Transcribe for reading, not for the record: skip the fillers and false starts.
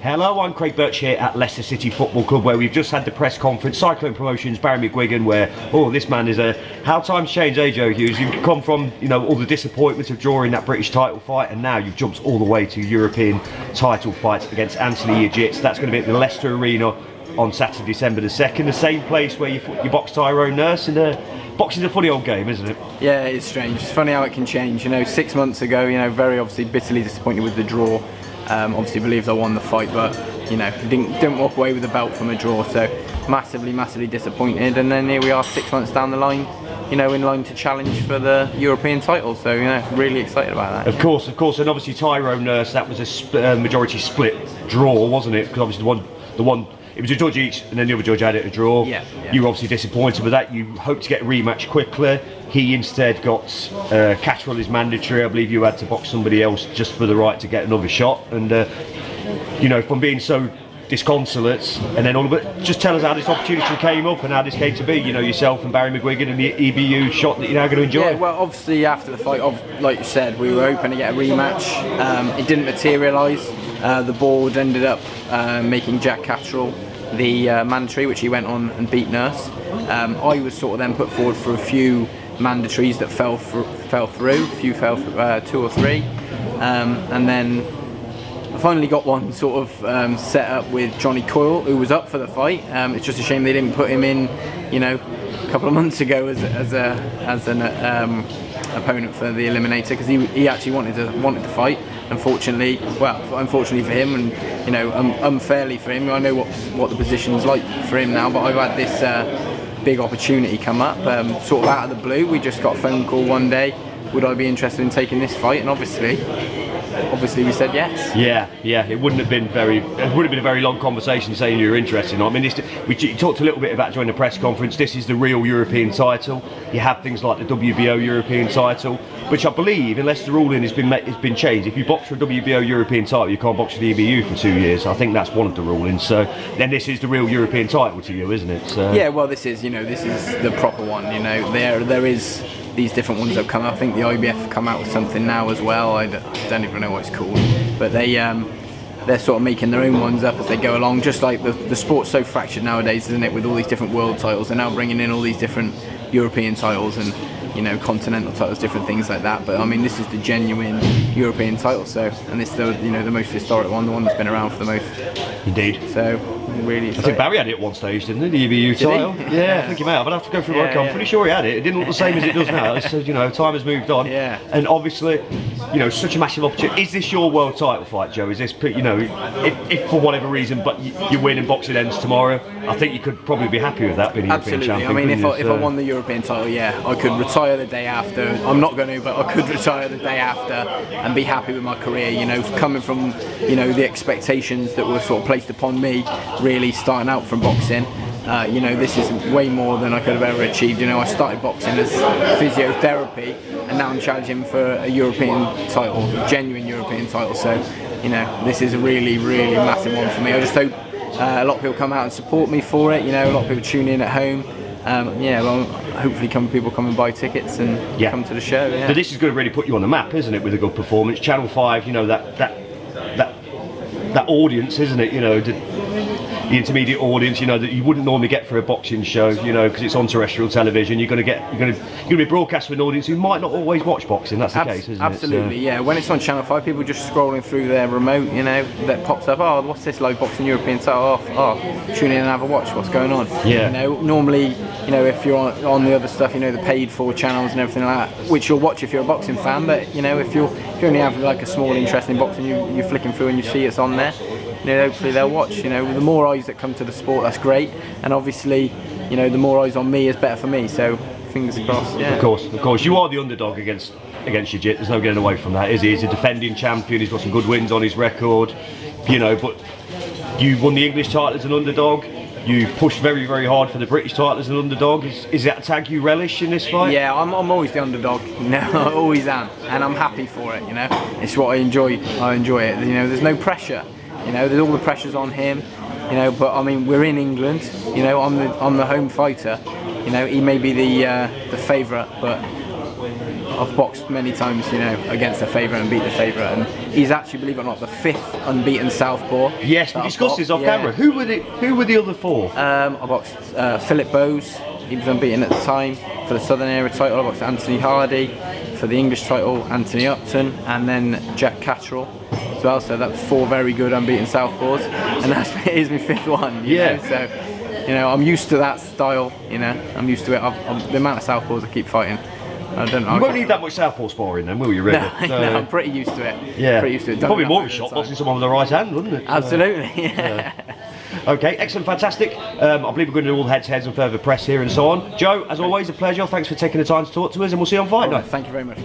Hello, I'm Craig Birch here at Leicester City Football Club, where we've just had the press conference, Cyclone Promotions, Barry McGuigan, where, this man is how times change, Joe Hughes? You've come from, all the disappointment of drawing that British title fight, and now you've jumped all the way to European title fights against Anthony Yajits. That's going to be at the Leicester Arena on Saturday, December the 2nd, the same place where you boxed Tyrone Nurse, and boxing's a funny old game, isn't it? Yeah, it's strange. It's funny how it can change. 6 months ago, very obviously bitterly disappointed with the draw. Obviously believed I won the fight, but didn't walk away with the belt from a draw, so massively disappointed. And then here we are 6 months down the line, in line to challenge for the European title, so really excited about that. Of course, and obviously Tyrone Nurse, that was a majority split draw, wasn't it? Because obviously the one it was a judge each, and then the other judge had it a draw. Yeah. You were obviously disappointed with that. You hoped to get a rematch quickly. He instead got Catterall is mandatory. I believe you had to box somebody else just for the right to get another shot. And from being so disconsolate, and then all of it, just tell us how this opportunity came up and how this came to be. Yourself and Barry McGuigan and the EBU shot that you're now going to enjoy. Yeah, well, obviously after the fight, like you said, we were hoping to get a rematch. It didn't materialise. The board ended up making Jack Catterall the mandatory, which he went on and beat Nurse. I was sort of then put forward for a few mandatories that fell through. A few fell, 2 or 3, and then I finally got one sort of set up with Johnny Coyle, who was up for the fight. It's just a shame they didn't put him in, a couple of months ago as an opponent for the eliminator, because he actually wanted to fight. Unfortunately for him, and unfairly for him, I know what the position's like for him now, but I've had this big opportunity come up, sort of out of the blue. We just got a phone call one day, would I be interested in taking this fight, and obviously we said yes. Yeah. It wouldn't have been a very long conversation saying you were interested. I mean, we talked a little bit about during the press conference. This is the real European title. You have things like the WBO European title, which I believe, unless the ruling has been changed, if you box for a WBO European title, you can't box for the EBU for 2 years. I think that's one of the rulings. So then this is the real European title to you, isn't it? So. Yeah, well, this is the proper one. There is these different ones that have come out. I think the IBF come out with something now as well. I don't even know what it's called, but they're sort of making their own ones up as they go along. Just like the sport's so fractured nowadays, isn't it? With all these different world titles, they're now bringing in all these different European titles and continental titles, different things like that. But I mean, this is the genuine European title. So, and it's the most historic one, the one that's been around for the most. Indeed. So. Really, I think Barry had it at one stage, didn't he? The EBU title. Yeah, I think he may have. I'd have to go through my I'm pretty sure he had it. It didn't look the same as it does now. So, time has moved on. Yeah. And obviously, such a massive opportunity. Is this your world title fight, Joe? Is this, if for whatever reason, but you win and boxing ends tomorrow, I think you could probably be happy with that being European champion. I mean, if I won the European title, I could retire the day after. I'm not going to, but I could retire the day after and be happy with my career. Coming from the expectations that were sort of placed upon me, really starting out from boxing. This is way more than I could have ever achieved. I started boxing as physiotherapy, and now I'm challenging for a European title, a genuine European title. So, this is a really, really massive one for me. I just hope a lot of people come out and support me for it. A lot of people tune in at home. Hopefully people come and buy tickets and come to the show. Yeah. But this is going to really put you on the map, isn't it, with a good performance? Channel 5, that audience, isn't it? The intermediate audience, that you wouldn't normally get for a boxing show, because it's on terrestrial television. You're going to be broadcast with an audience who might not always watch boxing. That's the case, isn't it? Absolutely, yeah. When it's on Channel 5, people just scrolling through their remote, that pops up. Oh, what's this live boxing European title? Tune in and have a watch. What's going on? Yeah. Normally, if you're on the other stuff, the paid for channels and everything like that, which you'll watch if you're a boxing fan. But if you only have like a small interest in boxing, you're flicking through and you see it's on there. Hopefully they'll watch. The more eyes that come to the sport, that's great. And obviously, the more eyes on me is better for me. So fingers crossed. Yeah. Of course. You are the underdog against Yajit. There's no getting away from that, is he? He's a defending champion. He's got some good wins on his record. But you won the English title as an underdog. You pushed very, very hard for the British title as an underdog. Is that a tag you relish in this fight? Yeah, I'm always the underdog. I always am, and I'm happy for it. It's what I enjoy. I enjoy it. There's no pressure. There's all the pressures on him, but I mean, we're in England, I'm the home fighter, he may be the favourite, but I've boxed many times, you know, against a favourite and beat the favourite, and he's actually, believe it or not, the 5th unbeaten southpaw. Yes, we discussed this off camera. Who were the other 4? I boxed Philip Bowes. He was unbeaten at the time for the Southern Area title. I boxed Anthony Hardy for the English title, Anthony Upton, and then Jack Catterall as well. So that's 4 very good unbeaten southpaws, and it is my 5th one. You know? So, you know, I'm used to that style. You know, I'm used to it. The amount of southpaws I keep fighting. I don't know. You won't need that much southpaw sparring then, will you, really? No, I'm pretty used to it. Yeah. Pretty used to it. Probably more of a shot boxing someone with the right hand, wouldn't it? Absolutely, yeah. Okay, excellent, fantastic. I believe we're going to do all heads and further press here and so on. Joe, as always, a pleasure. Thanks for taking the time to talk to us, and we'll see you on fight night. Thank you very much.